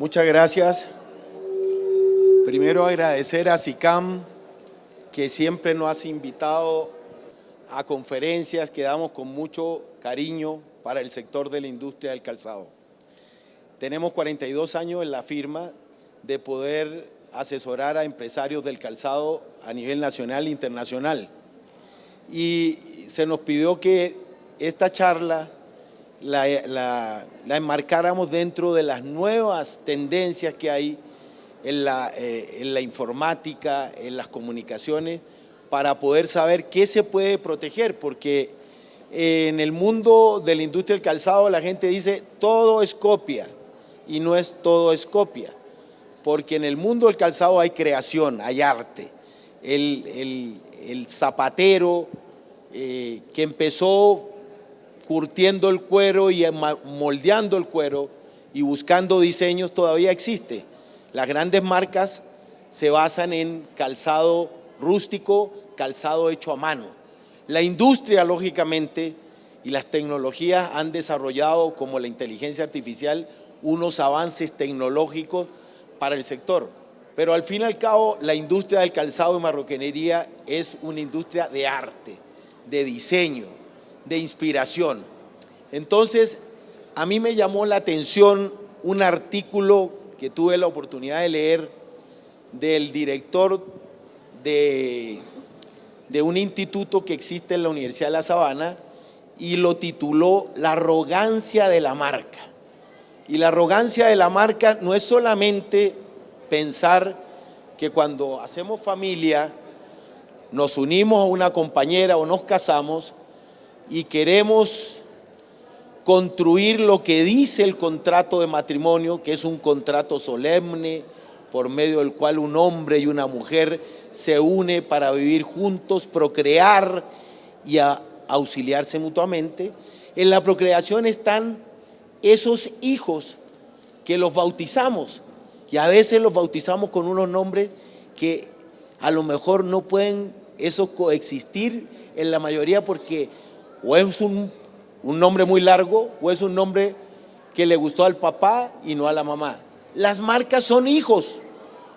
Muchas gracias. Primero agradecer a SICAM, que siempre nos has invitado a conferencias que damos con mucho cariño para el sector de la industria del calzado. Tenemos 42 años en la firma de poder asesorar a empresarios del calzado a nivel nacional e internacional. Y se nos pidió que esta charla la enmarcáramos dentro de las nuevas tendencias que hay en la informática, en las comunicaciones, para poder saber qué se puede proteger, porque en el mundo de la industria del calzado la gente dice todo es copia, y no es todo es copia, porque en el mundo del calzado hay creación, hay arte. El zapatero que empezó curtiendo el cuero y moldeando el cuero y buscando diseños todavía existe. Las grandes marcas se basan en calzado rústico, calzado hecho a mano. La industria, lógicamente, y las tecnologías han desarrollado, como la inteligencia artificial, unos avances tecnológicos para el sector. Pero al fin y al cabo, la industria del calzado y marroquinería es una industria de arte, de diseño, de inspiración. Entonces, a mí me llamó la atención un artículo que tuve la oportunidad de leer del director de un instituto que existe en la Universidad de La Sabana, y lo tituló La arrogancia de la marca. Y la arrogancia de la marca no es solamente pensar que cuando hacemos familia, nos unimos a una compañera o nos casamos y queremos construir lo que dice el contrato de matrimonio, que es un contrato solemne por medio del cual un hombre y una mujer se unen para vivir juntos, procrear y auxiliarse mutuamente. En la procreación están esos hijos que los bautizamos, y a veces los bautizamos con unos nombres que a lo mejor no pueden esos coexistir en la mayoría, porque o es un nombre muy largo o es un nombre que le gustó al papá y no a la mamá. Las marcas son hijos.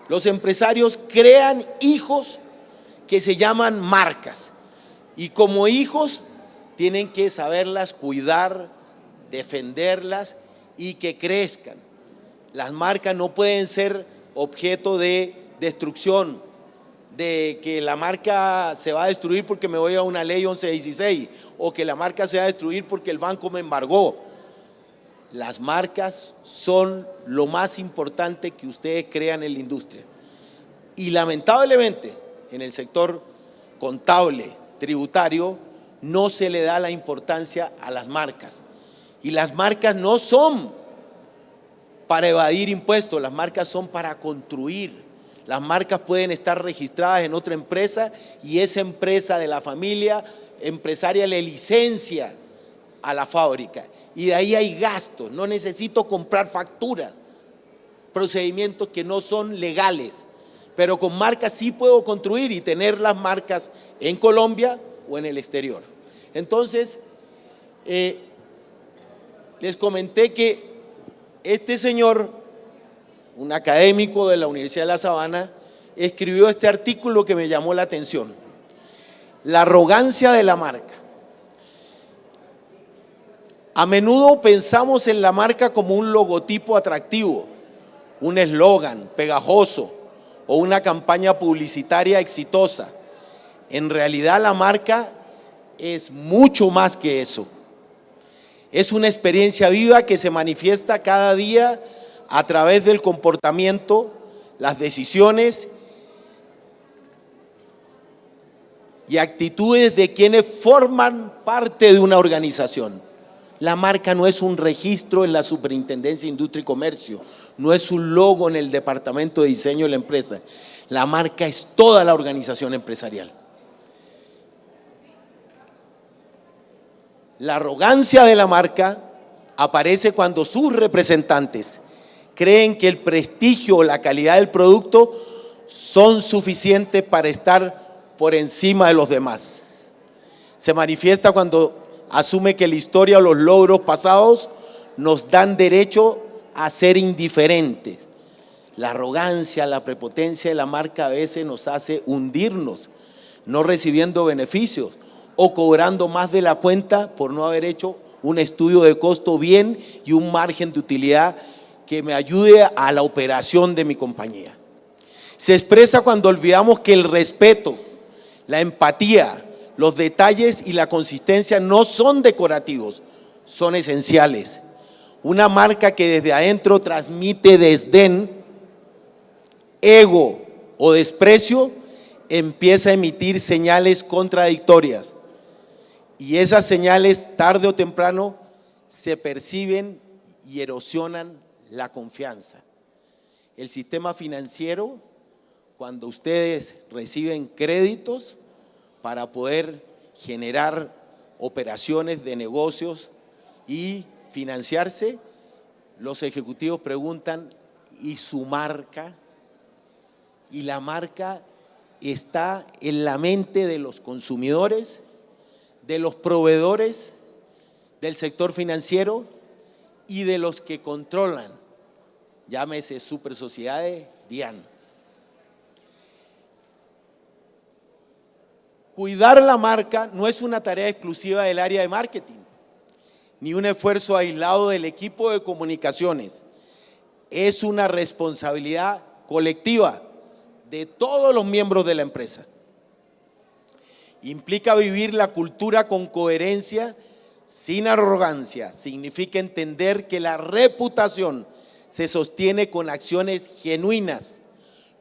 Los empresarios crean hijos que se llaman marcas, y como hijos tienen que saberlas cuidar, defenderlas y que crezcan. Las marcas no pueden ser objeto de destrucción, de que la marca se va a destruir porque me voy a una ley 1116, o que la marca se va a destruir porque el banco me embargó. Las marcas son lo más importante que ustedes crean en la industria. Y lamentablemente en el sector contable, tributario, no se le da la importancia a las marcas. Y las marcas no son para evadir impuestos, las marcas son para construir. Las marcas pueden estar registradas en otra empresa y esa empresa de la familia empresaria le licencia a la fábrica, y de ahí hay gastos. No necesito comprar facturas, procedimientos que no son legales, pero con marcas sí puedo construir y tener las marcas en Colombia o en el exterior. Entonces, les comenté que este señor, un académico de la Universidad de La Sabana, escribió este artículo que me llamó la atención: La arrogancia de la marca. A menudo pensamos en la marca como un logotipo atractivo, un eslogan pegajoso o una campaña publicitaria exitosa. En realidad, la marca es mucho más que eso. Es una experiencia viva que se manifiesta cada día a través del comportamiento, las decisiones y actitudes de quienes forman parte de una organización. La marca no es un registro en la Superintendencia de Industria y Comercio, no es un logo en el departamento de diseño de la empresa. La marca es toda la organización empresarial. La arrogancia de la marca aparece cuando sus representantes creen que el prestigio o la calidad del producto son suficientes para estar por encima de los demás. Se manifiesta cuando asume que la historia o los logros pasados nos dan derecho a ser indiferentes. La arrogancia, la prepotencia de la marca a veces nos hace hundirnos, no recibiendo beneficios o cobrando más de la cuenta por no haber hecho un estudio de costo bien y un margen de utilidad que me ayude a la operación de mi compañía. Se expresa cuando olvidamos que el respeto, la empatía, los detalles y la consistencia no son decorativos, son esenciales. Una marca que desde adentro transmite desdén, ego o desprecio empieza a emitir señales contradictorias. Y esas señales tarde o temprano se perciben y erosionan la confianza. El sistema financiero, cuando ustedes reciben créditos para poder generar operaciones de negocios y financiarse, los ejecutivos preguntan, ¿y su marca? Y la marca está en la mente de los consumidores, de los proveedores, del sector financiero y de los que controlan, llámese super sociedades, DIAN. Cuidar la marca no es una tarea exclusiva del área de marketing, ni un esfuerzo aislado del equipo de comunicaciones. Es una responsabilidad colectiva de todos los miembros de la empresa. Implica vivir la cultura con coherencia, sin arrogancia. Significa entender que la reputación se sostiene con acciones genuinas,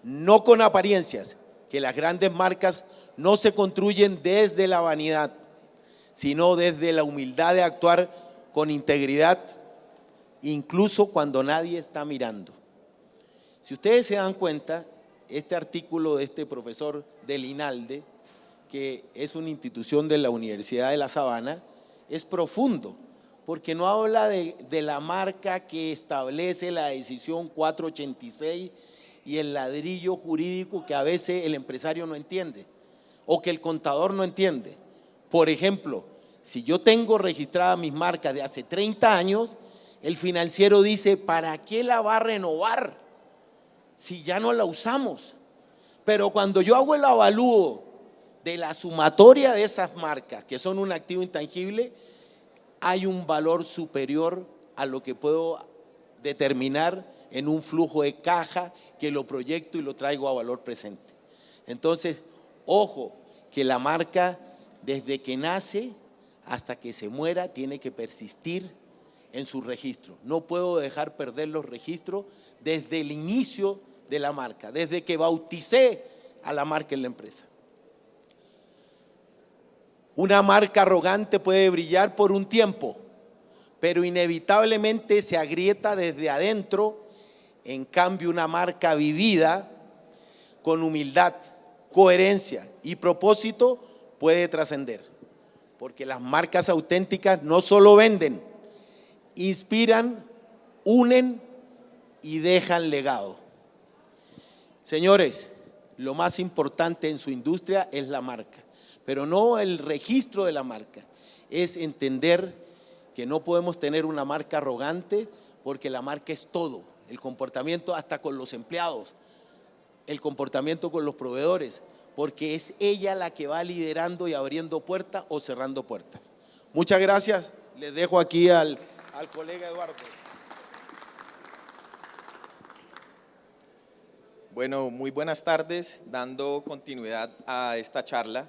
no con apariencias, que las grandes marcas no se construyen desde la vanidad, sino desde la humildad de actuar con integridad, incluso cuando nadie está mirando. Si ustedes se dan cuenta, este artículo de este profesor del INALDE, que es una institución de la Universidad de La Sabana, es profundo, porque no habla de la marca que establece la decisión 486 y el ladrillo jurídico que a veces el empresario no entiende o que el contador no entiende. Por ejemplo, si yo tengo registradas mis marcas de hace 30 años, el financiero dice, ¿para qué la va a renovar si ya no la usamos? Pero cuando yo hago el avalúo de la sumatoria de esas marcas, que son un activo intangible, hay un valor superior a lo que puedo determinar en un flujo de caja que lo proyecto y lo traigo a valor presente. Entonces, ojo, que la marca desde que nace hasta que se muera tiene que persistir en su registro. No puedo dejar perder los registros desde el inicio de la marca, desde que bauticé a la marca en la empresa. Una marca arrogante puede brillar por un tiempo, pero inevitablemente se agrieta desde adentro. En cambio, una marca vivida con humildad, coherencia y propósito puede trascender, porque las marcas auténticas no solo venden, inspiran, unen y dejan legado. Señores, lo más importante en su industria es la marca, pero no el registro de la marca. Es entender que no podemos tener una marca arrogante, porque la marca es todo, el comportamiento hasta con los empleados, el comportamiento con los proveedores, porque es ella la que va liderando y abriendo puertas o cerrando puertas. Muchas gracias. Les dejo aquí al colega Eduardo. Bueno, muy buenas tardes. Dando continuidad a esta charla,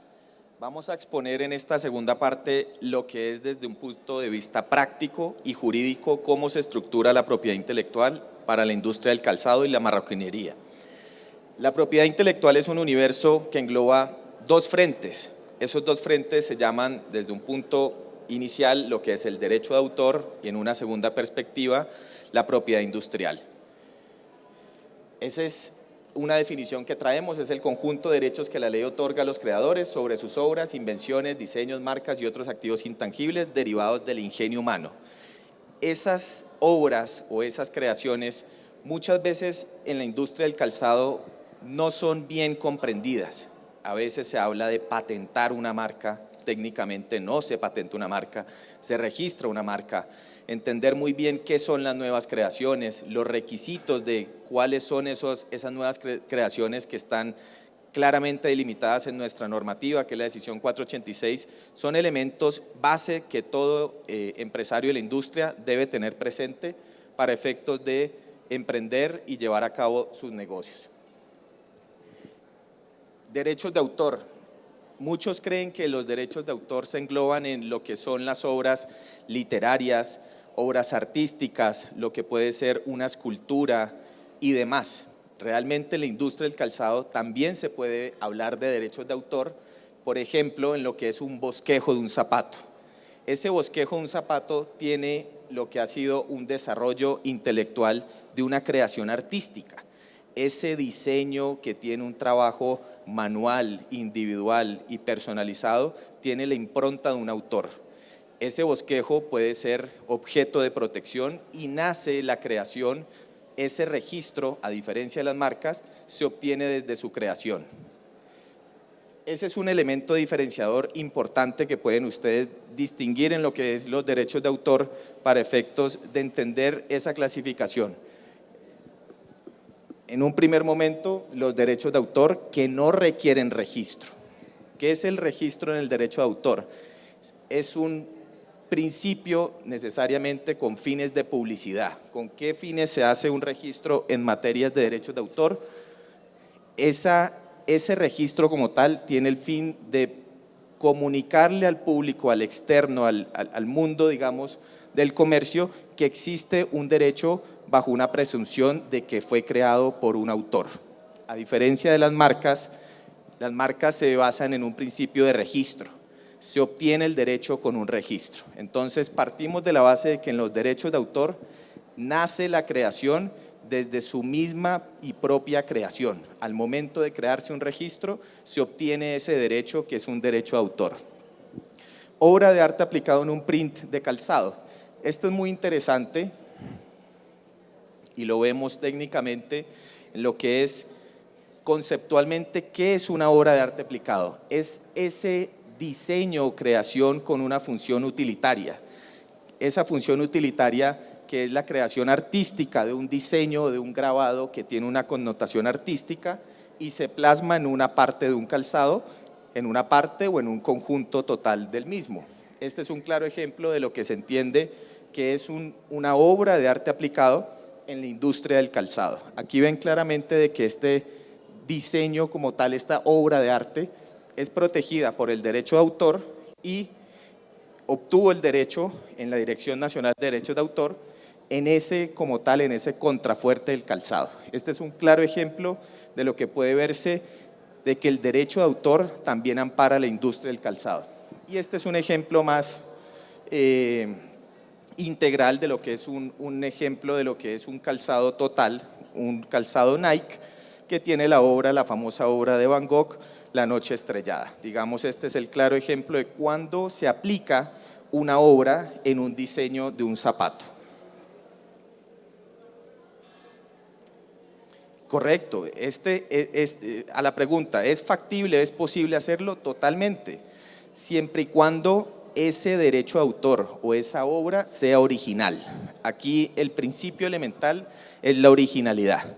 vamos a exponer en esta segunda parte lo que es desde un punto de vista práctico y jurídico cómo se estructura la propiedad intelectual para la industria del calzado y la marroquinería. La propiedad intelectual es un universo que engloba dos frentes. Esos dos frentes se llaman, desde un punto inicial, lo que es el derecho de autor, y en una segunda perspectiva, la propiedad industrial. Esa es una definición que traemos, es el conjunto de derechos que la ley otorga a los creadores sobre sus obras, invenciones, diseños, marcas y otros activos intangibles derivados del ingenio humano. Esas obras o esas creaciones muchas veces en la industria del calzado no son bien comprendidas. A veces se habla de patentar una marca técnicamente no se patenta una marca, se registra una marca. Entender muy bien qué son las nuevas creaciones, los requisitos de cuáles son esas nuevas creaciones que están claramente delimitadas en nuestra normativa, que es la decisión 486, son elementos base que todo empresario de la industria debe tener presente para efectos de emprender y llevar a cabo sus negocios. Derechos de autor. Muchos creen que los derechos de autor se engloban en lo que son las obras literarias, obras artísticas, lo que puede ser una escultura y demás. Realmente en la industria del calzado también se puede hablar de derechos de autor, por ejemplo, en lo que es un bosquejo de un zapato. Ese bosquejo de un zapato tiene lo que ha sido un desarrollo intelectual de una creación artística. Ese diseño que tiene un trabajo manual, individual y personalizado, tiene la impronta de un autor. Ese bosquejo puede ser objeto de protección y nace la creación. Ese registro, a diferencia de las marcas, se obtiene desde su creación. Ese es un elemento diferenciador importante que pueden ustedes distinguir en lo que es los derechos de autor para efectos de entender esa clasificación. En un primer momento, los derechos de autor que no requieren registro. ¿Qué es el registro en el derecho de autor? Es un principio necesariamente con fines de publicidad. ¿Con qué fines se hace un registro en materias de derechos de autor? Ese registro como tal tiene el fin de comunicarle al público, al externo, al mundo, digamos, del comercio, que existe un derecho bajo una presunción de que fue creado por un autor. A diferencia de las marcas se basan en un principio de registro. Se obtiene el derecho con un registro. Entonces partimos de la base de que en los derechos de autor nace la creación desde su misma y propia creación. Al momento de crearse un registro, se obtiene ese derecho que es un derecho de autor. Obra de arte aplicado en un print de calzado. Esto es muy interesante y lo vemos técnicamente en lo que es conceptualmente qué es una obra de arte aplicado. Es ese diseño o creación con una función utilitaria. Esa función utilitaria que es la creación artística de un diseño, de un grabado que tiene una connotación artística y se plasma en una parte de un calzado, en una parte o en un conjunto total del mismo. Este es un claro ejemplo de lo que se entiende que es una obra de arte aplicado en la industria del calzado. Aquí ven claramente de que este diseño como tal, esta obra de arte, es protegida por el derecho de autor y obtuvo el derecho en la Dirección Nacional de Derechos de Autor en ese como tal, en ese contrafuerte del calzado. Este es un claro ejemplo de lo que puede verse de que el derecho de autor también ampara la industria del calzado. Y este es un ejemplo más integral de lo que es un ejemplo de lo que es un calzado total, un calzado Nike que tiene la famosa obra de Van Gogh, La Noche Estrellada. Digamos, este es el claro ejemplo de cuando se aplica una obra en un diseño de un zapato. Correcto, a la pregunta, ¿es factible, es posible hacerlo? Totalmente, siempre y cuando ese derecho de autor o esa obra sea original. Aquí el principio elemental es la originalidad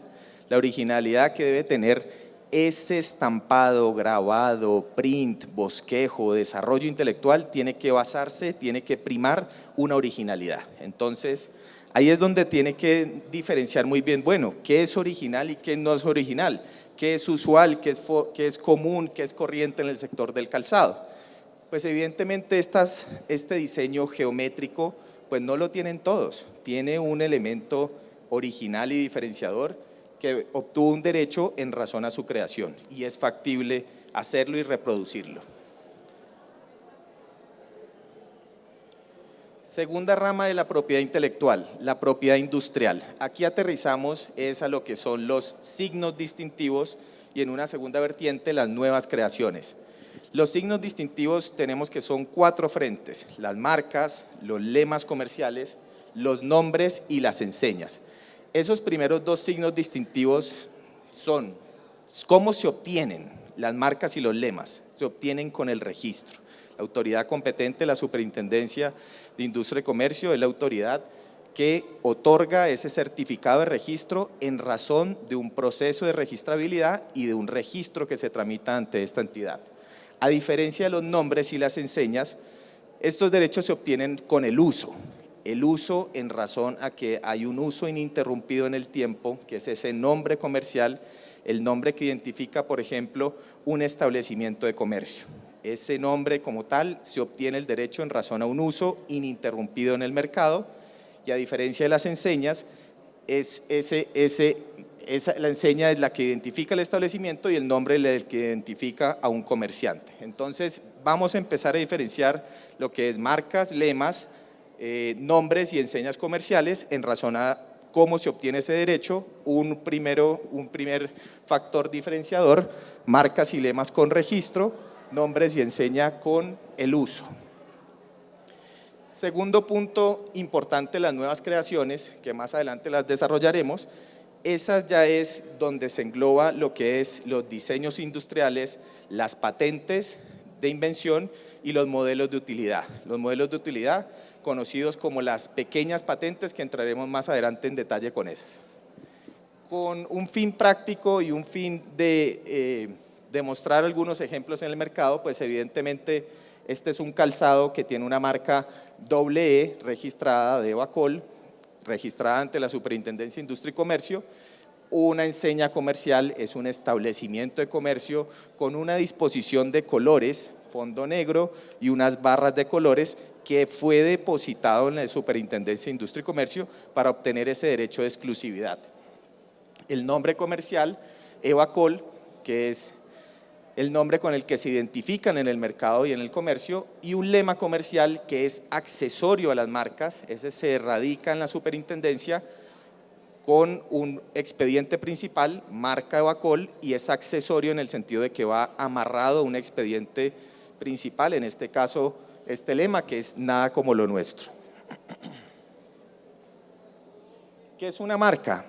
que debe tener ese estampado, grabado, print, bosquejo, desarrollo intelectual, tiene que basarse, tiene que primar una originalidad. Entonces, ahí es donde tiene que diferenciar muy bien, bueno, qué es original y qué no es original, qué es usual, qué es común, qué es corriente en el sector del calzado. Pues evidentemente este diseño geométrico pues no lo tienen todos, tiene un elemento original y diferenciador que obtuvo un derecho en razón a su creación y es factible hacerlo y reproducirlo. Segunda rama de la propiedad intelectual, la propiedad industrial. Aquí aterrizamos a lo que son los signos distintivos y en una segunda vertiente las nuevas creaciones. Los signos distintivos tenemos que son 4 frentes: las marcas, los lemas comerciales, los nombres y las enseñas. Esos primeros 2 signos distintivos son cómo se obtienen las marcas y los lemas. Se obtienen con el registro. La autoridad competente, la Superintendencia de Industria y Comercio, es la autoridad que otorga ese certificado de registro en razón de un proceso de registrabilidad y de un registro que se tramita ante esta entidad. A diferencia de los nombres y las enseñas, estos derechos se obtienen con el uso. El uso en razón a que hay un uso ininterrumpido en el tiempo, que es ese nombre comercial, el nombre que identifica, por ejemplo, un establecimiento de comercio. Ese nombre como tal se obtiene el derecho en razón a un uso ininterrumpido en el mercado, y a diferencia de las enseñas, la enseña es la que identifica el establecimiento y el nombre es el que identifica a un comerciante. Entonces vamos a empezar a diferenciar lo que es marcas, lemas, nombres y enseñas comerciales en razón a cómo se obtiene ese derecho. Un primer factor diferenciador: marcas y lemas con registro, nombres y enseña con el uso. Segundo punto importante, las nuevas creaciones, que más adelante las desarrollaremos. Esas ya es donde se engloba lo que es los diseños industriales, las patentes de invención y los modelos de utilidad. Los modelos de utilidad conocidos como las pequeñas patentes, que entraremos más adelante en detalle con esas. Con un fin práctico y un fin de demostrar algunos ejemplos en el mercado, pues evidentemente este es un calzado que tiene una marca EE registrada de Evacol, registrada ante la Superintendencia de Industria y Comercio. Una enseña comercial es un establecimiento de comercio con una disposición de colores, fondo negro y unas barras de colores, que fue depositado en la Superintendencia de Industria y Comercio para obtener ese derecho de exclusividad. El nombre comercial, Evacol, que es el nombre con el que se identifican en el mercado y en el comercio, y un lema comercial que es accesorio a las marcas. Ese se radica en la superintendencia con un expediente principal, marca Evacol, y es accesorio en el sentido de que va amarrado a un expediente principal, en este caso este lema, que es nada como lo nuestro. ¿Qué es una marca?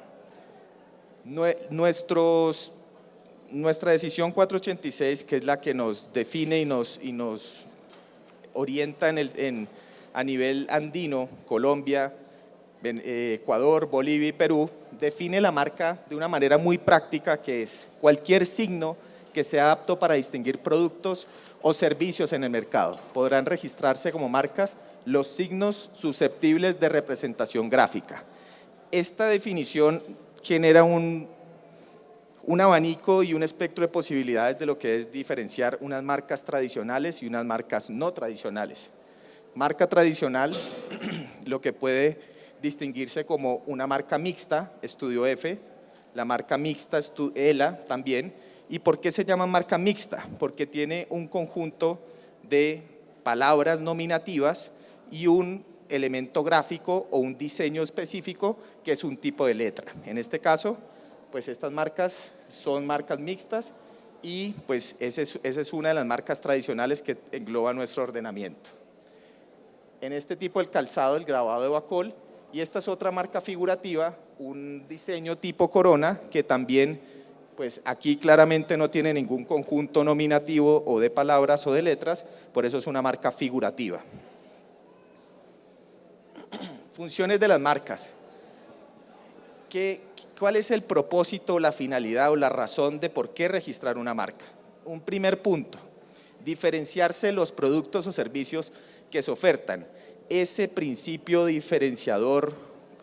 Nuestra decisión 486, que es la que nos define y nos orienta a nivel andino, Colombia, Ecuador, Bolivia y Perú, define la marca de una manera muy práctica, que es cualquier signo que sea apto para distinguir productos o servicios en el mercado. Podrán registrarse como marcas los signos susceptibles de representación gráfica. Esta definición genera un abanico y un espectro de posibilidades de lo que es diferenciar unas marcas tradicionales y unas marcas no tradicionales. Marca tradicional, lo que puede distinguirse como una marca mixta, Estudio F, la marca mixta, ELA también. ¿Y por qué se llama marca mixta? Porque tiene un conjunto de palabras nominativas y un elemento gráfico o un diseño específico que es un tipo de letra. En este caso, pues estas marcas son marcas mixtas y pues esa es una de las marcas tradicionales que engloba nuestro ordenamiento. En este tipo el calzado, el grabado de Evacol, y esta es otra marca figurativa, un diseño tipo corona, que también pues aquí claramente no tiene ningún conjunto nominativo o de palabras o de letras, por eso es una marca figurativa. Funciones de las marcas. ¿Cuál es el propósito, la finalidad o la razón de por qué registrar una marca? Un primer punto: diferenciarse los productos o servicios que se ofertan. Ese principio diferenciador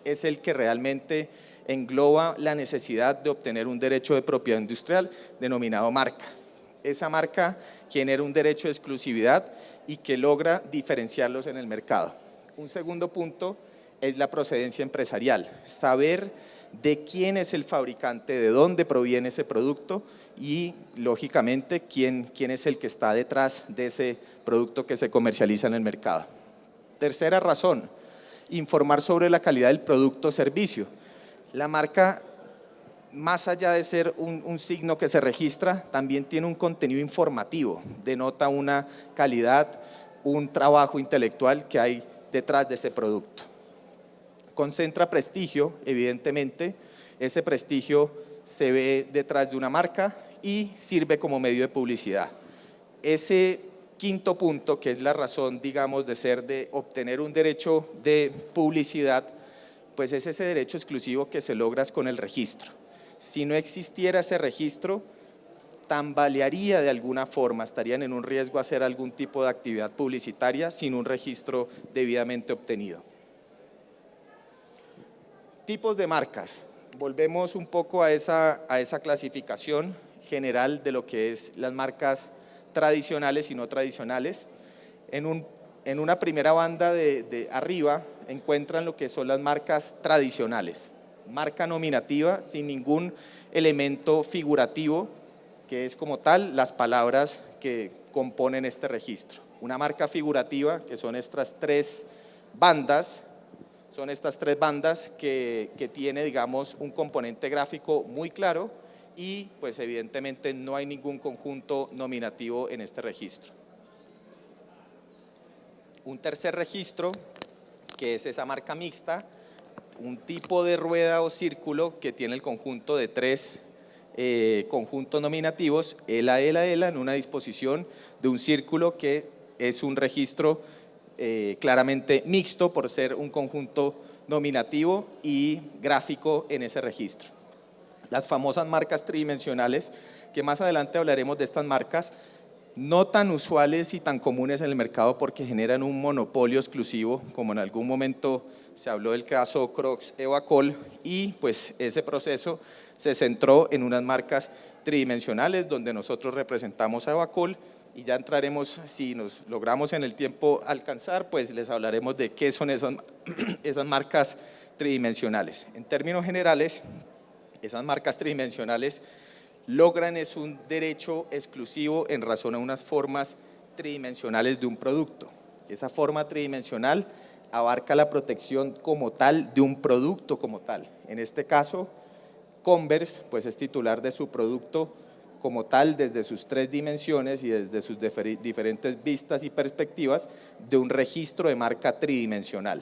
es el que realmente engloba la necesidad de obtener un derecho de propiedad industrial denominado marca. Esa marca genera un derecho de exclusividad y que logra diferenciarlos en el mercado. Un segundo punto es la procedencia empresarial, saber de quién es el fabricante, de dónde proviene ese producto y, lógicamente, quién es el que está detrás de ese producto que se comercializa en el mercado. Tercera razón: informar sobre la calidad del producto o servicio. La marca, más allá de ser un signo que se registra, también tiene un contenido informativo, denota una calidad, un trabajo intelectual que hay detrás de ese producto. Concentra prestigio, evidentemente, ese prestigio se ve detrás de una marca y sirve como medio de publicidad. Ese quinto punto, que es la razón, digamos, de obtener un derecho de publicidad, pues es ese derecho exclusivo que se logra con el registro. Si no existiera ese registro, tambalearía de alguna forma, estarían en un riesgo a hacer algún tipo de actividad publicitaria sin un registro debidamente obtenido. Tipos de marcas. Volvemos un poco a esa clasificación general de lo que es las marcas tradicionales y no tradicionales. En una primera banda de arriba encuentran lo que son las marcas tradicionales. Marca nominativa sin ningún elemento figurativo, que es como tal las palabras que componen este registro. Una marca figurativa, que son estas tres bandas, que tiene, digamos, un componente gráfico muy claro y pues evidentemente no hay ningún conjunto nominativo en este registro. Un tercer registro, que es esa marca mixta, un tipo de rueda o círculo que tiene el conjunto de tres conjuntos nominativos, ELA, en una disposición de un círculo que es un registro claramente mixto por ser un conjunto nominativo y gráfico en ese registro. Las famosas marcas tridimensionales, que más adelante hablaremos de estas marcas, no tan usuales y tan comunes en el mercado porque generan un monopolio exclusivo, como en algún momento se habló del caso Crocs Evacol, y pues ese proceso se centró en unas marcas tridimensionales donde nosotros representamos a Evacol, y ya entraremos, si nos logramos en el tiempo alcanzar, pues les hablaremos de qué son esas marcas tridimensionales. En términos generales, esas marcas tridimensionales logran es un derecho exclusivo en razón a unas formas tridimensionales de un producto. Esa forma tridimensional abarca la protección como tal de un producto como tal. En este caso, Converse pues es titular de su producto como tal desde sus tres dimensiones y desde sus diferentes vistas y perspectivas de un registro de marca tridimensional.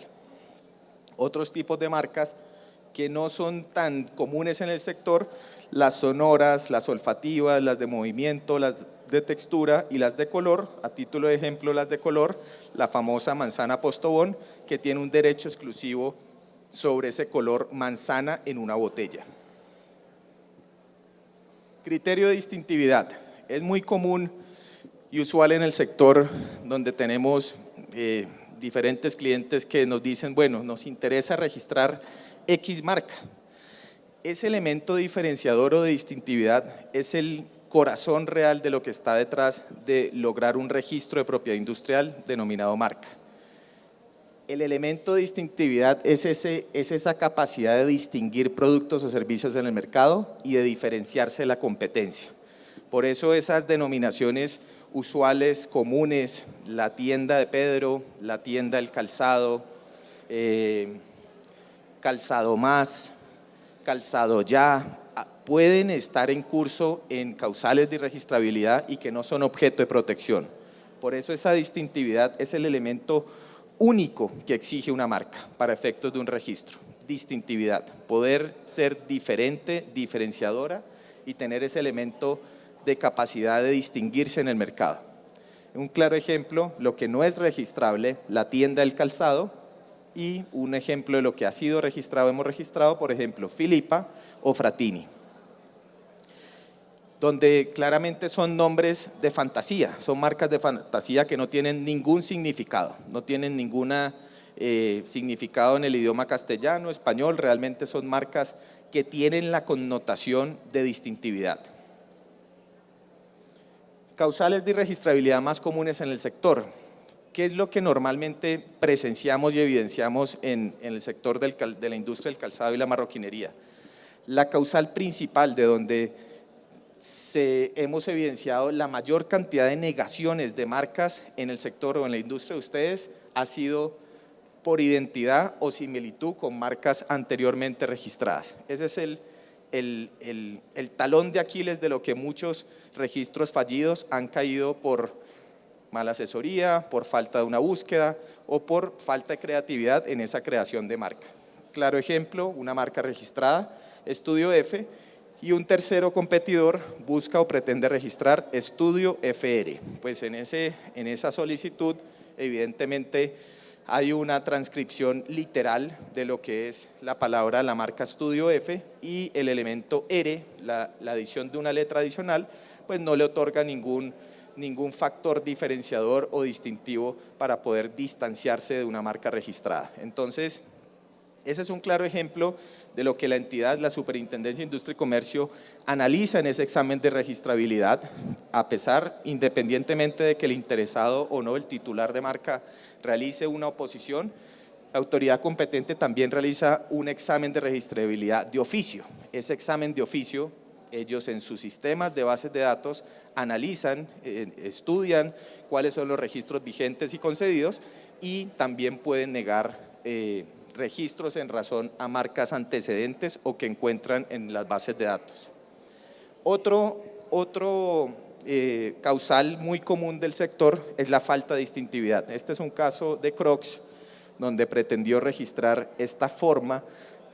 Otros tipos de marcas que no son tan comunes en el sector, las sonoras, las olfativas, las de movimiento, las de textura y las de color. A título de ejemplo, las de color, la famosa manzana Postobón, que tiene un derecho exclusivo sobre ese color manzana en una botella. Criterio de distintividad. Es muy común y usual en el sector donde tenemos diferentes clientes que nos dicen, bueno, nos interesa registrar X marca. Ese elemento diferenciador o de distintividad es el corazón real de lo que está detrás de lograr un registro de propiedad industrial denominado marca. El elemento de distintividad es esa capacidad de distinguir productos o servicios en el mercado y de diferenciarse de la competencia. Por eso esas denominaciones usuales, comunes, la tienda de Pedro, la tienda del calzado, Calzado Más, Calzado Ya, pueden estar en curso en causales de irregistrabilidad y que no son objeto de protección. Por eso esa distintividad es el elemento único que exige una marca para efectos de un registro. Distintividad, poder ser diferente, diferenciadora y tener ese elemento de capacidad de distinguirse en el mercado. Un claro ejemplo, lo que no es registrable, la tienda del calzado, y un ejemplo de lo que ha sido registrado, hemos registrado, por ejemplo, Filipa o Fratini, donde claramente son nombres de fantasía, son marcas de fantasía que no tienen ningún significado, no tienen ningún significado en el idioma castellano, español, realmente son marcas que tienen la connotación de distintividad. Causales de irregistrabilidad más comunes en el sector. ¿Qué es lo que normalmente presenciamos y evidenciamos en el sector de la industria del calzado y la marroquinería? La causal principal de donde hemos evidenciado la mayor cantidad de negaciones de marcas en el sector o en la industria de ustedes ha sido por identidad o similitud con marcas anteriormente registradas. Ese es el talón de Aquiles de lo que muchos registros fallidos han caído por mala asesoría, por falta de una búsqueda o por falta de creatividad en esa creación de marca. Claro ejemplo, una marca registrada, Estudio F, Y un tercero competidor busca o pretende registrar estudio FR. Pues en esa solicitud, evidentemente, hay una transcripción literal de lo que es la palabra, la marca estudio F, y el elemento R, la adición de una letra adicional, pues no le otorga ningún factor diferenciador o distintivo para poder distanciarse de una marca registrada. Entonces, ese es un claro ejemplo de lo que la entidad, la Superintendencia de Industria y Comercio, analiza en ese examen de registrabilidad, a pesar, independientemente de que el interesado o no, el titular de marca, realice una oposición. La autoridad competente también realiza un examen de registrabilidad de oficio. Ese examen de oficio, ellos en sus sistemas de bases de datos analizan, estudian cuáles son los registros vigentes y concedidos, y también pueden negar registros en razón a marcas antecedentes o que encuentran en las bases de datos. Otro causal muy común del sector es la falta de distintividad. Este es un caso de Crocs, donde pretendió registrar esta forma,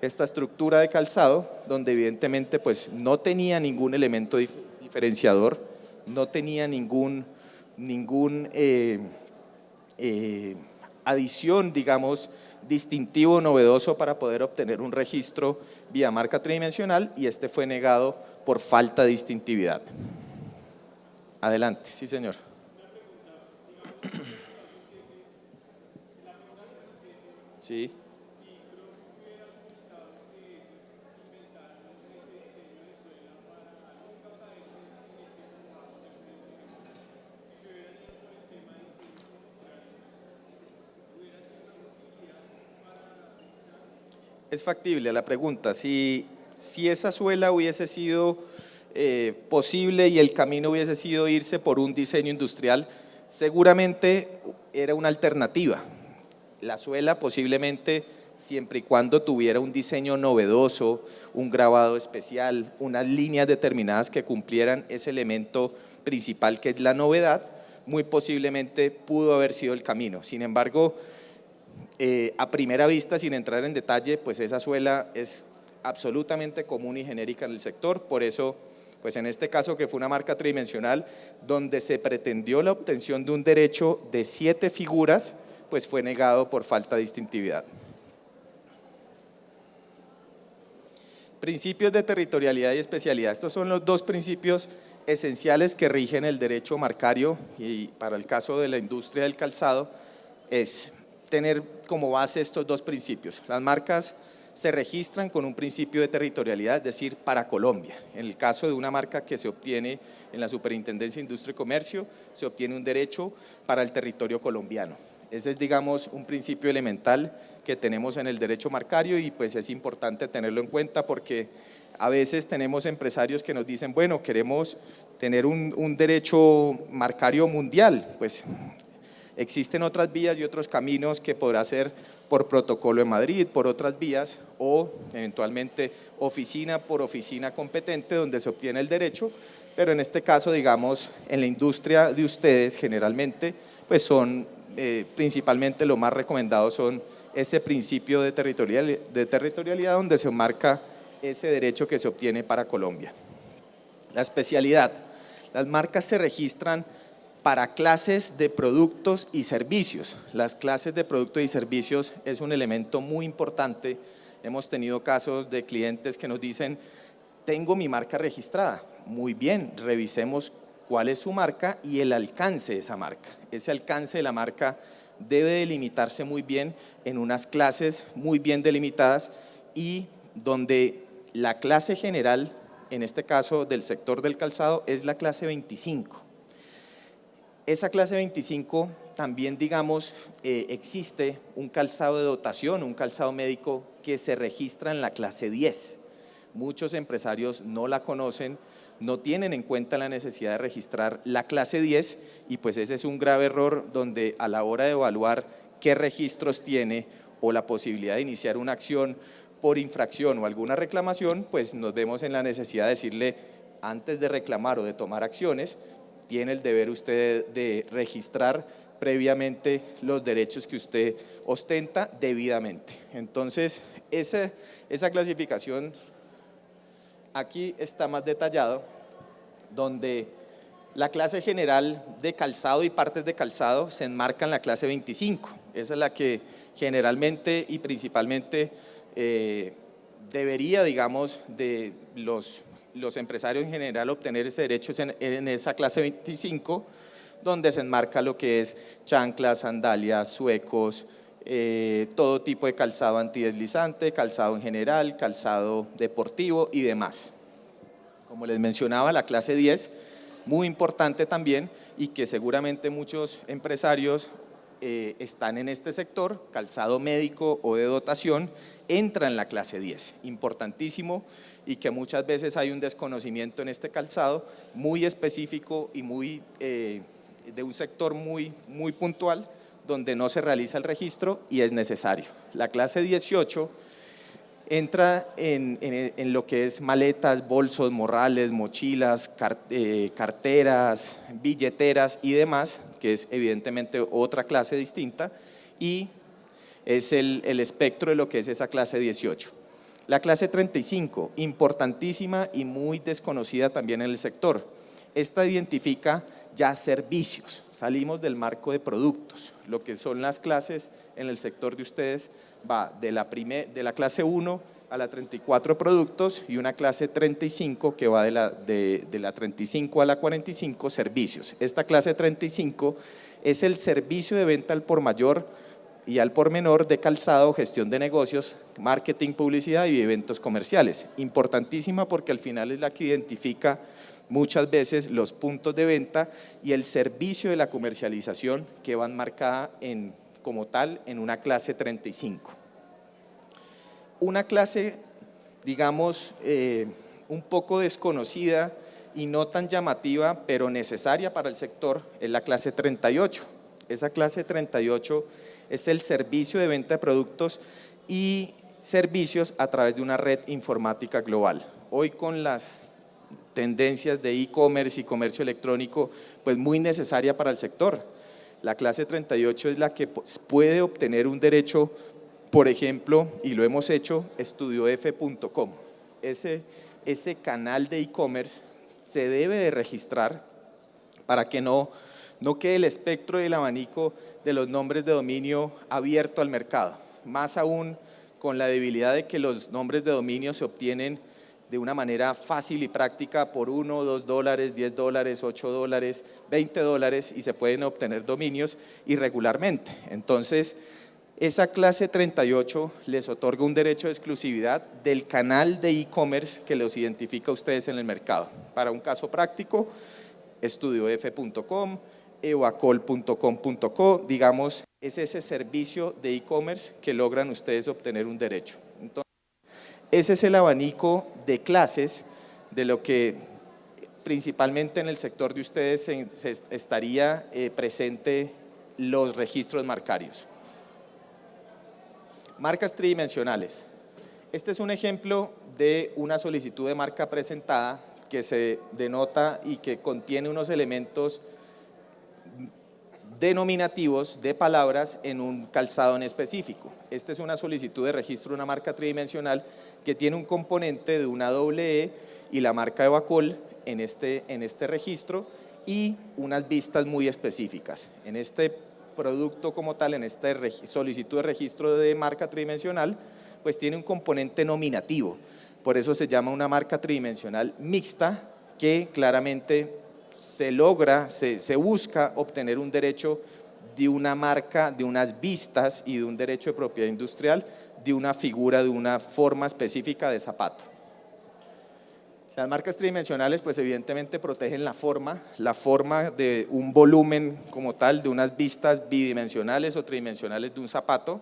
esta estructura de calzado, donde evidentemente pues no tenía ningún elemento diferenciador, no tenía ningún adición, digamos, distintivo o novedoso para poder obtener un registro vía marca tridimensional, y este fue negado por falta de distintividad. Adelante, sí señor. Sí. Es factible la pregunta. Si esa suela hubiese sido posible y el camino hubiese sido irse por un diseño industrial, seguramente era una alternativa. La suela posiblemente, siempre y cuando tuviera un diseño novedoso, un grabado especial, unas líneas determinadas que cumplieran ese elemento principal que es la novedad, muy posiblemente pudo haber sido el camino. Sin embargo, a primera vista, sin entrar en detalle, pues esa suela es absolutamente común y genérica en el sector. Por eso, pues en este caso, que fue una marca tridimensional donde se pretendió la obtención de un derecho de 7 figuras, pues fue negado por falta de distintividad. Principios de territorialidad y especialidad. Estos son los dos principios esenciales que rigen el derecho marcario, y para el caso de la industria del calzado es tener como base estos dos principios. Las marcas se registran con un principio de territorialidad, es decir, para Colombia. En el caso de una marca que se obtiene en la Superintendencia de Industria y Comercio, se obtiene un derecho para el territorio colombiano. Ese es, digamos, un principio elemental que tenemos en el derecho marcario, y pues es importante tenerlo en cuenta porque a veces tenemos empresarios que nos dicen, bueno, queremos tener un derecho marcario mundial. Pues existen otras vías y otros caminos que podrá ser por protocolo en Madrid, por otras vías, o eventualmente oficina por oficina competente donde se obtiene el derecho, pero en este caso, digamos, en la industria de ustedes generalmente, pues son principalmente lo más recomendado son ese principio de territorialidad donde se marca ese derecho que se obtiene para Colombia. La especialidad. Las marcas se registran para clases de productos y servicios. Las clases de productos y servicios es un elemento muy importante. Hemos tenido casos de clientes que nos dicen, tengo mi marca registrada. Muy bien, revisemos cuál es su marca y el alcance de esa marca. Ese alcance de la marca debe delimitarse muy bien en unas clases muy bien delimitadas, y donde la clase general, en este caso del sector del calzado, es la clase 25. Esa clase 25 también, digamos, existe un calzado de dotación, un calzado médico que se registra en la clase 10. Muchos empresarios no la conocen, no tienen en cuenta la necesidad de registrar la clase 10, y pues ese es un grave error donde a la hora de evaluar qué registros tiene o la posibilidad de iniciar una acción por infracción o alguna reclamación, pues nos vemos en la necesidad de decirle, antes de reclamar o de tomar acciones, tiene el deber usted de registrar previamente los derechos que usted ostenta debidamente. Entonces, esa clasificación aquí está más detallado, donde la clase general de calzado y partes de calzado se enmarca en la clase 25. Esa es la que generalmente y principalmente debería, digamos, de los empresarios en general obtener ese derecho en esa clase 25, donde se enmarca lo que es chanclas, sandalias, suecos, todo tipo de calzado antideslizante, calzado en general, calzado deportivo y demás. Como les mencionaba, la clase 10, muy importante también y que seguramente muchos empresarios están en este sector, calzado médico o de dotación, entra en la clase 10, importantísimo, y que muchas veces hay un desconocimiento en este calzado muy específico y muy, de un sector muy puntual, donde no se realiza el registro y es necesario. La clase 18 entra en lo que es maletas, bolsos, morrales, mochilas, carteras, billeteras y demás, que es evidentemente otra clase distinta, y es el espectro de lo que es esa clase 18. La clase 35, importantísima y muy desconocida también en el sector. Esta identifica ya servicios, salimos del marco de productos. Lo que son las clases en el sector de ustedes va de la clase 1 a la 34 productos y una clase 35 que va de la 35 a la 45 servicios. Esta clase 35 es el servicio de venta al por mayor y al por menor de calzado, gestión de negocios, marketing, publicidad y eventos comerciales. Importantísima porque al final es la que identifica muchas veces los puntos de venta y el servicio de la comercialización que van marcada como tal en una clase 35. Una clase, digamos, un poco desconocida y no tan llamativa, pero necesaria para el sector, es la clase 38. Esa clase 38 es el servicio de venta de productos y servicios a través de una red informática global. Hoy con las tendencias de e-commerce y comercio electrónico, pues muy necesaria para el sector. La clase 38 es la que puede obtener un derecho, por ejemplo, y lo hemos hecho, estudiof.com. Ese canal de e-commerce se debe de registrar para que no quede el espectro y el abanico de los nombres de dominio abierto al mercado. Más aún con la debilidad de que los nombres de dominio se obtienen de una manera fácil y práctica por $1, $2, $10, $8, $20 y se pueden obtener dominios irregularmente. Entonces, esa clase 38 les otorga un derecho de exclusividad del canal de e-commerce que los identifica a ustedes en el mercado. Para un caso práctico, estudiof.com, eoacol.com.co, digamos, es ese servicio de e-commerce que logran ustedes obtener un derecho. Entonces, ese es el abanico de clases de lo que principalmente en el sector de ustedes se estaría presente los registros marcarios. Marcas tridimensionales. Este es un ejemplo de una solicitud de marca presentada que se denota y que contiene unos elementos denominativos de palabras en un calzado en específico. Esta es una solicitud de registro de una marca tridimensional que tiene un componente de una doble E y la marca Evacol en este registro y unas vistas muy específicas. En este producto como tal, en esta solicitud de registro de marca tridimensional, pues tiene un componente nominativo. Por eso se llama una marca tridimensional mixta que claramente se logra, se busca obtener un derecho de una marca, de unas vistas y de un derecho de propiedad industrial, de una figura, de una forma específica de zapato. Las marcas tridimensionales pues evidentemente protegen la forma de un volumen como tal, de unas vistas bidimensionales o tridimensionales de un zapato,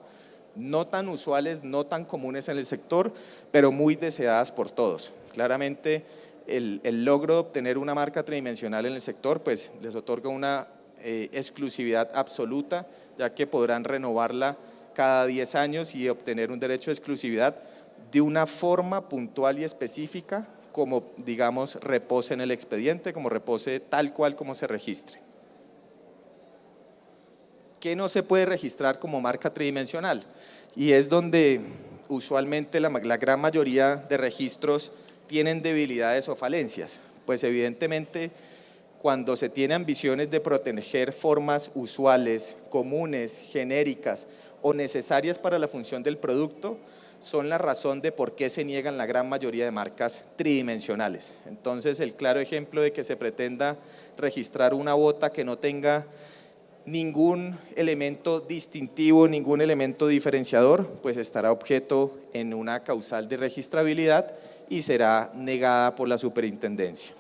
no tan usuales, no tan comunes en el sector, pero muy deseadas por todos. Claramente el logro de obtener una marca tridimensional en el sector pues les otorga una exclusividad absoluta, ya que podrán renovarla cada 10 años y obtener un derecho de exclusividad de una forma puntual y específica, como digamos repose en el expediente, como repose tal cual como se registre. ¿Qué no se puede registrar como marca tridimensional? Y es donde usualmente la gran mayoría de registros tienen debilidades o falencias. Pues evidentemente, cuando se tiene ambiciones de proteger formas usuales, comunes, genéricas o necesarias para la función del producto, son la razón de por qué se niegan la gran mayoría de marcas tridimensionales. Entonces, el claro ejemplo de que se pretenda registrar una bota que no tenga ningún elemento distintivo, ningún elemento diferenciador, pues estará objeto en una causal de registrabilidad y será negada por la superintendencia.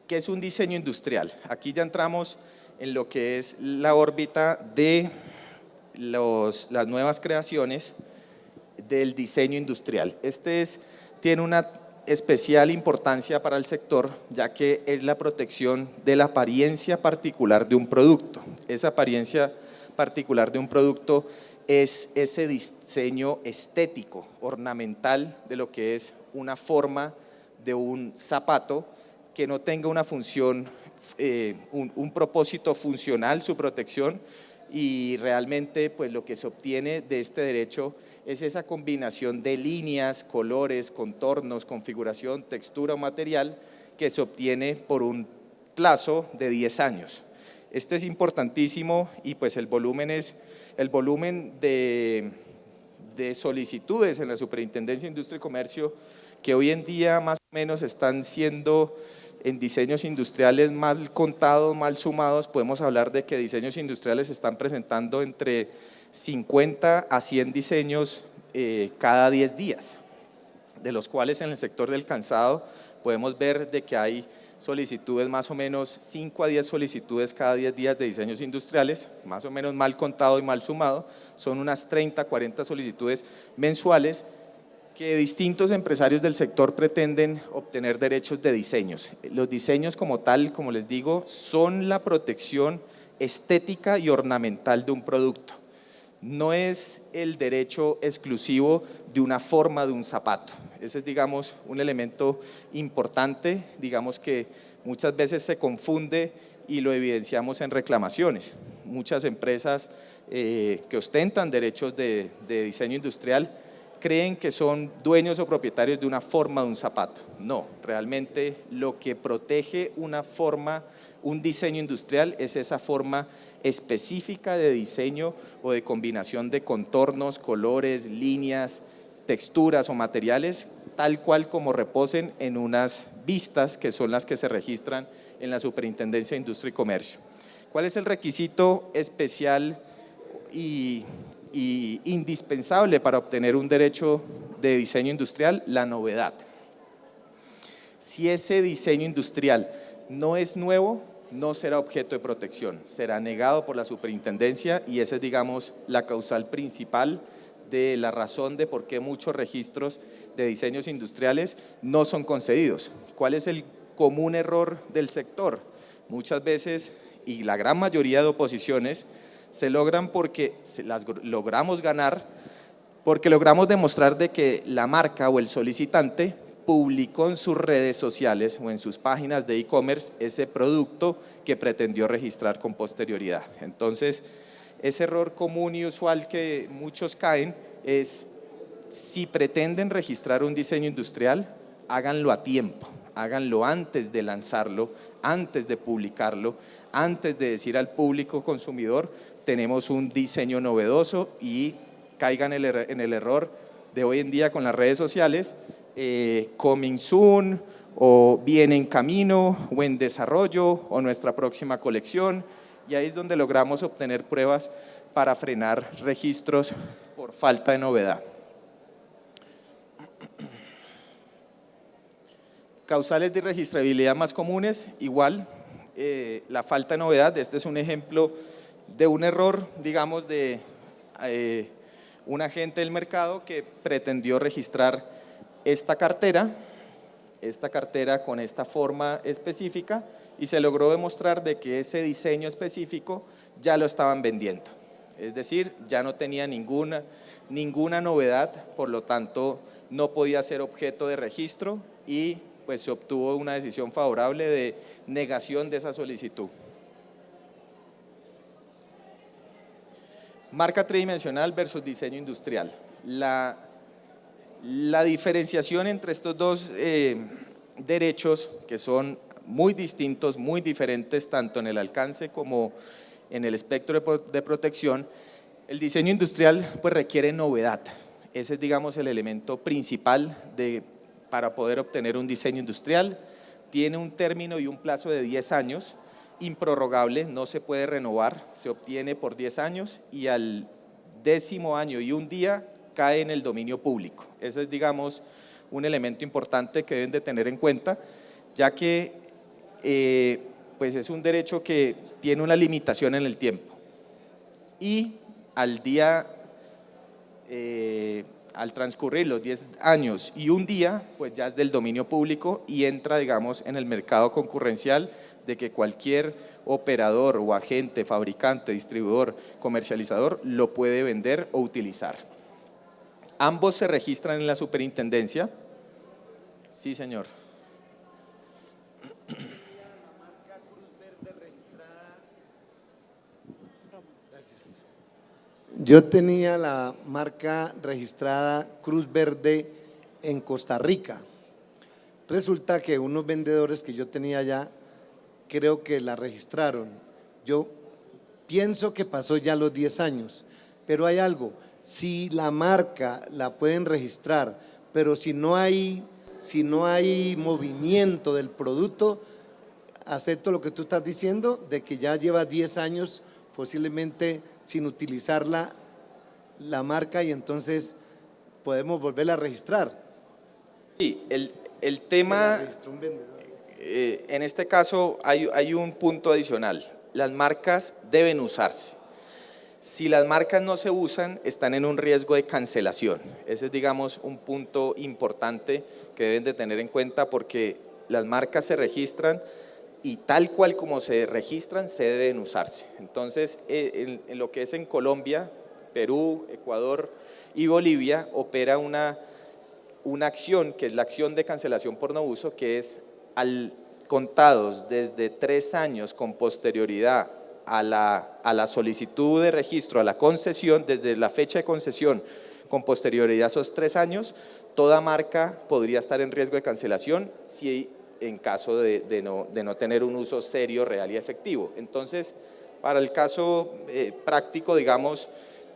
¿Qué es un diseño industrial? Aquí ya entramos en lo que es la órbita de las nuevas creaciones del diseño industrial. Tiene una especial importancia para el sector, ya que es la protección de la apariencia particular de un producto. Esa apariencia particular de un producto es ese diseño estético, ornamental de lo que es una forma de un zapato que no tenga una función, un propósito funcional, su protección, y realmente pues lo que se obtiene de este derecho es esa combinación de líneas, colores, contornos, configuración, textura o material que se obtiene por un plazo de 10 años. Este es importantísimo y pues el volumen de solicitudes en la Superintendencia de Industria y Comercio que hoy en día más o menos están siendo en diseños industriales mal contados, mal sumados. Podemos hablar de que diseños industriales están presentando entre 50 a 100 diseños cada 10 días, de los cuales en el sector del calzado podemos ver de que hay solicitudes, más o menos 5 a 10 solicitudes cada 10 días de diseños industriales, más o menos mal contado y mal sumado, son unas 30, 40 solicitudes mensuales que distintos empresarios del sector pretenden obtener derechos de diseños. Los diseños como tal, como les digo, son la protección estética y ornamental de un producto. No es el derecho exclusivo de una forma de un zapato. Ese es, digamos, un elemento importante, digamos que muchas veces se confunde y lo evidenciamos en reclamaciones. Muchas empresas que ostentan derechos de diseño industrial creen que son dueños o propietarios de una forma de un zapato. No, realmente lo que protege una forma, un diseño industrial es esa forma específica de diseño o de combinación de contornos, colores, líneas, texturas o materiales, tal cual como reposen en unas vistas que son las que se registran en la Superintendencia de Industria y Comercio. ¿Cuál es el requisito especial y indispensable para obtener un derecho de diseño industrial? La novedad. Si ese diseño industrial no es nuevo, no será objeto de protección, será negado por la superintendencia y esa es, digamos, la causal principal de la razón de por qué muchos registros de diseños industriales no son concedidos. ¿Cuál es el común error del sector? Muchas veces, y la gran mayoría de oposiciones, se logran porque las logramos ganar, porque logramos demostrar de que la marca o el solicitante publicó en sus redes sociales o en sus páginas de e-commerce ese producto que pretendió registrar con posterioridad. Entonces, ese error común y usual que muchos caen es, si pretenden registrar un diseño industrial, háganlo a tiempo, háganlo antes de lanzarlo, antes de publicarlo, antes de decir al público consumidor, tenemos un diseño novedoso, y caigan en el error de hoy en día con las redes sociales, coming soon, o viene en camino, o en desarrollo, o nuestra próxima colección, y ahí es donde logramos obtener pruebas para frenar registros por falta de novedad. Causales de irregistrabilidad más comunes, igual, la falta de novedad. Este es un ejemplo de un error, digamos, de un agente del mercado que pretendió registrar esta cartera con esta forma específica, y se logró demostrar de que ese diseño específico ya lo estaban vendiendo. Es decir, ya no tenía ninguna novedad, por lo tanto no podía ser objeto de registro y pues se obtuvo una decisión favorable de negación de esa solicitud. Marca tridimensional versus diseño industrial. La diferenciación entre estos dos derechos, que son muy distintos, muy diferentes, tanto en el alcance como en el espectro de protección, el diseño industrial pues requiere novedad. Ese es, digamos, el elemento principal para poder obtener un diseño industrial. Tiene un término y un plazo de 10 años, improrrogable, no se puede renovar, se obtiene por 10 años y al 10º año y un día cae en el dominio público. Ese es, digamos, un elemento importante que deben de tener en cuenta, ya que pues es un derecho que tiene una limitación en el tiempo y al transcurrir los 10 años y un día, pues ya es del dominio público y entra, digamos, en el mercado concurrencial de que cualquier operador o agente, fabricante, distribuidor, comercializador lo puede vender o utilizar. Ambos se registran en la superintendencia. Sí, señor. Yo tenía la marca registrada Cruz Verde en Costa Rica. Resulta que unos vendedores que yo tenía allá, creo que la registraron. Yo pienso que pasó ya los 10 años, pero hay algo, si la marca la pueden registrar, pero si no hay movimiento del producto, acepto lo que tú estás diciendo, de que ya lleva 10 años posiblemente sin utilizar la marca y entonces podemos volverla a registrar. Sí, el tema, en este caso hay un punto adicional, las marcas deben usarse. Si las marcas no se usan, están en un riesgo de cancelación. Ese es, digamos, un punto importante que deben de tener en cuenta porque las marcas se registran y tal cual como se registran, se deben usarse. Entonces, en lo que es en Colombia, Perú, Ecuador y Bolivia, opera una acción que es la acción de cancelación por no uso, que es contados desde 3 años con posterioridad a la solicitud de registro, a la concesión, desde la fecha de concesión con posterioridad a esos 3 años, toda marca podría estar en riesgo de cancelación si en caso de no tener un uso serio, real y efectivo. Entonces, para el caso práctico, digamos,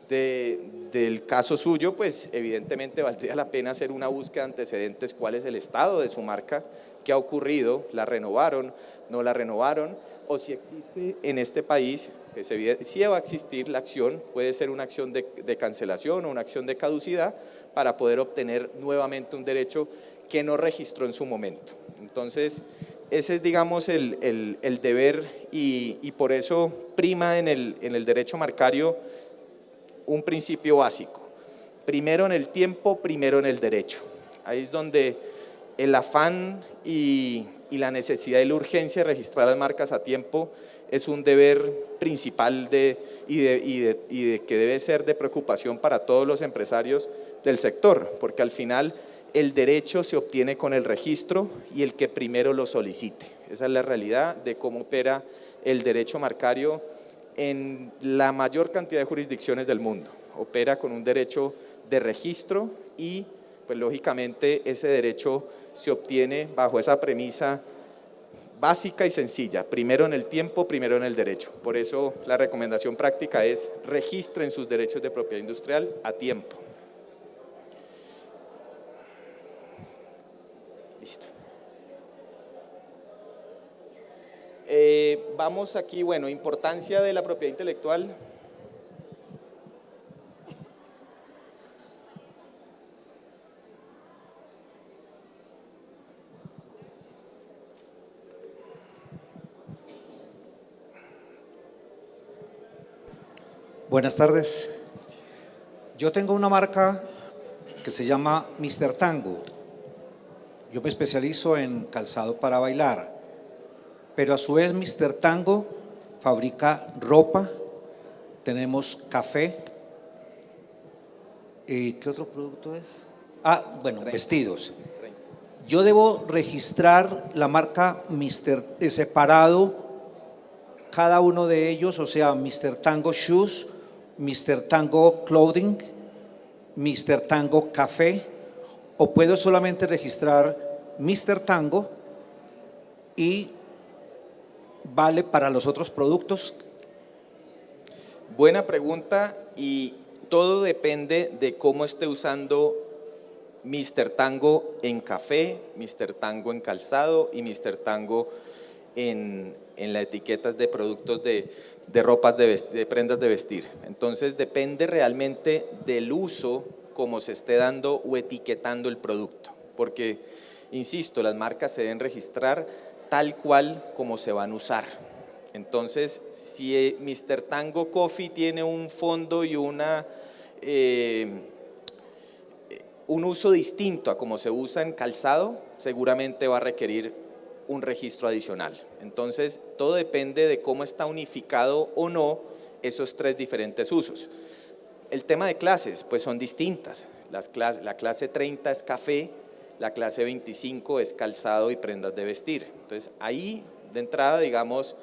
del caso suyo, pues evidentemente valdría la pena hacer una búsqueda de antecedentes, cuál es el estado de su marca, qué ha ocurrido, la renovaron, no la renovaron, o si existe en este país, si va a existir la acción, puede ser una acción de cancelación o una acción de caducidad para poder obtener nuevamente un derecho que no registró en su momento. Entonces, ese es, digamos, el deber y por eso prima en el derecho marcario un principio básico. Primero en el tiempo, primero en el derecho. Ahí es donde el afán y la necesidad y la urgencia de registrar las marcas a tiempo es un deber principal y de que debe ser de preocupación para todos los empresarios del sector, porque al final el derecho se obtiene con el registro y el que primero lo solicite. Esa es la realidad de cómo opera el derecho marcario en la mayor cantidad de jurisdicciones del mundo. Opera con un derecho de registro y pues lógicamente ese derecho se obtiene bajo esa premisa básica y sencilla, primero en el tiempo, primero en el derecho. Por eso la recomendación práctica es registren sus derechos de propiedad industrial a tiempo. Listo. Vamos aquí, bueno, importancia de la propiedad intelectual. Buenas tardes. Yo tengo una marca que se llama Mr. Tango. Yo me especializo en calzado para bailar, pero a su vez Mr. Tango fabrica ropa, tenemos café. ¿Qué otro producto es? Bueno, vestidos. Yo debo registrar la marca Mr. Separado, cada uno de ellos, o sea, Mr. Tango Shoes, Mr. Tango Clothing, Mr. Tango Café, ¿O puedo solamente registrar Mr. Tango y vale para los otros productos? Buena pregunta, y todo depende de cómo esté usando Mr. Tango en café, Mr. Tango en calzado y Mr. Tango en las etiquetas de productos de ropas de prendas de vestir. Entonces depende realmente del uso como se esté dando o etiquetando el producto, porque, insisto, las marcas se deben registrar tal cual como se van a usar. Entonces, si Mr. Tango Coffee tiene un fondo y un uso distinto a como se usa en calzado, seguramente va a requerir un registro adicional. Entonces, todo depende de cómo está unificado o no esos tres diferentes usos. El tema de clases, pues son distintas. La clase 30 es café, la clase 25 es calzado y prendas de vestir. Entonces, ahí de entrada, digamos,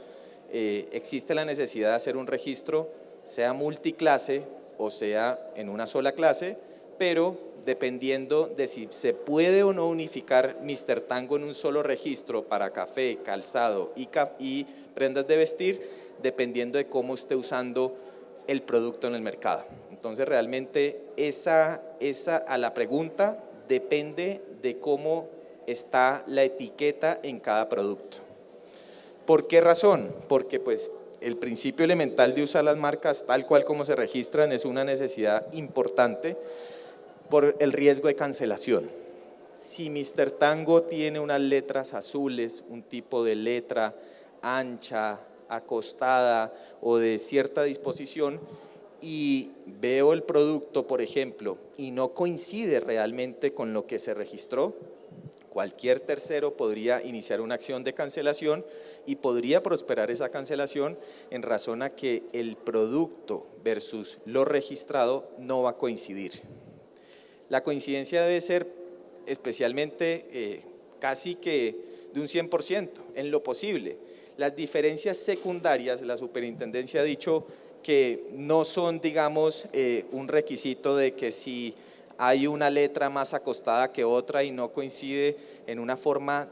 existe la necesidad de hacer un registro, sea multiclase o sea en una sola clase, pero dependiendo de si se puede o no unificar Mr. Tango en un solo registro para café, calzado y prendas de vestir, dependiendo de cómo esté usando el producto en el mercado. Entonces realmente a la pregunta depende de cómo está la etiqueta en cada producto. ¿Por qué razón? Porque pues el principio elemental de usar las marcas tal cual como se registran es una necesidad importante por el riesgo de cancelación. Si Mr. Tango tiene unas letras azules, un tipo de letra ancha, acostada o de cierta disposición, y veo el producto, por ejemplo, y no coincide realmente con lo que se registró, cualquier tercero podría iniciar una acción de cancelación y podría prosperar esa cancelación en razón a que el producto versus lo registrado no va a coincidir. La coincidencia debe ser especialmente casi que de un 100%, en lo posible. Las diferencias secundarias, la superintendencia ha dicho que no son, digamos, un requisito de que si hay una letra más acostada que otra y no coincide en una forma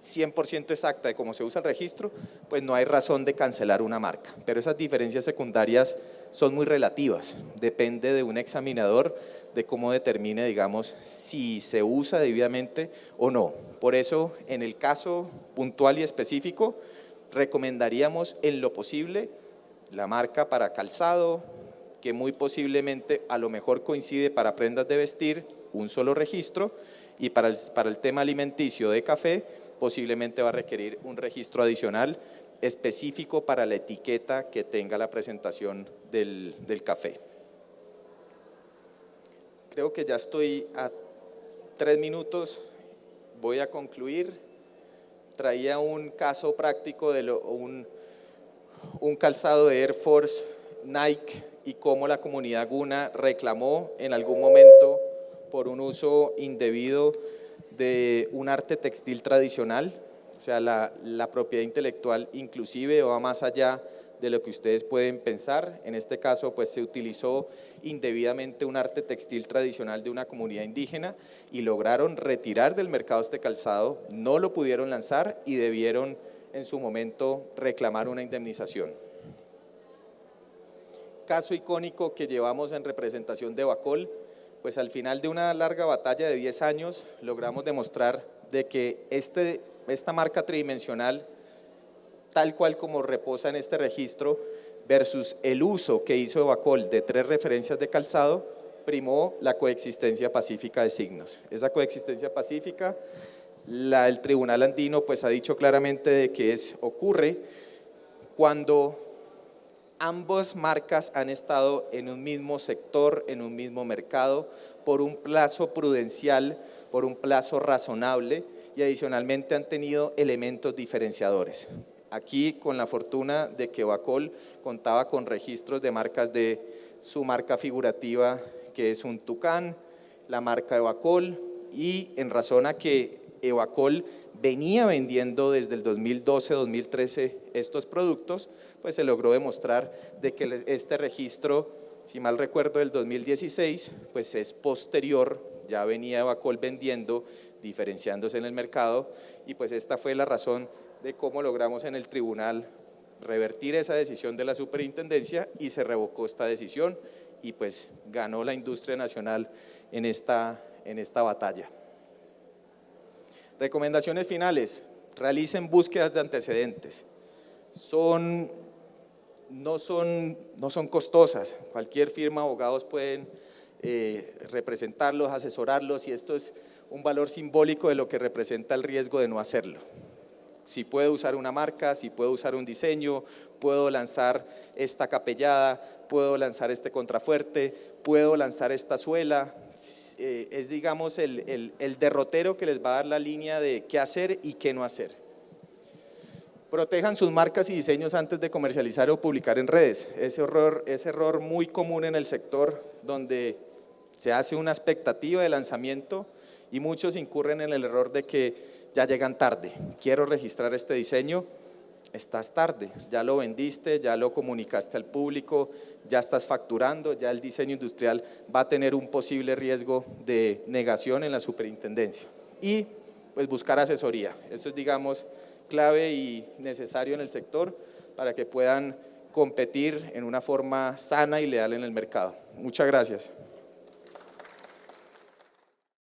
100% exacta de cómo se usa el registro, pues no hay razón de cancelar una marca. Pero esas diferencias secundarias son muy relativas, depende de un examinador de cómo determine, digamos, si se usa debidamente o no. Por eso, en el caso puntual y específico, recomendaríamos en lo posible la marca para calzado, que muy posiblemente a lo mejor coincide para prendas de vestir, un solo registro, y para el tema alimenticio de café, posiblemente va a requerir un registro adicional específico para la etiqueta que tenga la presentación del café. Creo que ya estoy a 3 minutos, voy a concluir. Traía un caso práctico de un calzado de Air Force Nike y cómo la comunidad Guna reclamó en algún momento por un uso indebido de un arte textil tradicional. O sea, la propiedad intelectual inclusive va más allá de lo que ustedes pueden pensar. En este caso, pues se utilizó indebidamente un arte textil tradicional de una comunidad indígena y lograron retirar del mercado este calzado, no lo pudieron lanzar y debieron en su momento reclamar una indemnización. Caso icónico que llevamos en representación de Evacol, pues al final de una larga batalla de 10 años logramos demostrar de que esta marca tridimensional, tal cual como reposa en este registro, versus el uso que hizo Evacol de 3 referencias de calzado, primó la coexistencia pacífica de signos. Esa coexistencia pacífica, el Tribunal Andino pues ha dicho claramente de que ocurre cuando ambas marcas han estado en un mismo sector, en un mismo mercado, por un plazo prudencial, por un plazo razonable y adicionalmente han tenido elementos diferenciadores. Aquí con la fortuna de que Evacol contaba con registros de marcas de su marca figurativa, que es un tucán, la marca Evacol, y en razón a que Evacol venía vendiendo desde el 2012-2013 estos productos, pues se logró demostrar de que este registro, si mal recuerdo, del 2016, pues es posterior ya venía Evacol vendiendo, diferenciándose en el mercado, y pues esta fue la razón de cómo logramos en el tribunal revertir esa decisión de la superintendencia y se revocó esta decisión y pues ganó la industria nacional en esta batalla. Recomendaciones finales: realicen búsquedas de antecedentes. No son costosas, cualquier firma de abogados pueden representarlos, asesorarlos, y esto es un valor simbólico de lo que representa el riesgo de no hacerlo. Si puedo usar una marca, si puedo usar un diseño, puedo lanzar esta capellada, puedo lanzar este contrafuerte, puedo lanzar esta suela, es digamos el derrotero que les va a dar la línea de qué hacer y qué no hacer. Protejan sus marcas y diseños antes de comercializar o publicar en redes. Ese error muy común en el sector, donde se hace una expectativa de lanzamiento y muchos incurren en el error de que ya llegan tarde. Quiero registrar este diseño, estás tarde, ya lo vendiste, ya lo comunicaste al público, ya estás facturando, ya el diseño industrial va a tener un posible riesgo de negación en la superintendencia. Y pues buscar asesoría, eso es digamos clave y necesario en el sector para que puedan competir en una forma sana y leal en el mercado. Muchas gracias.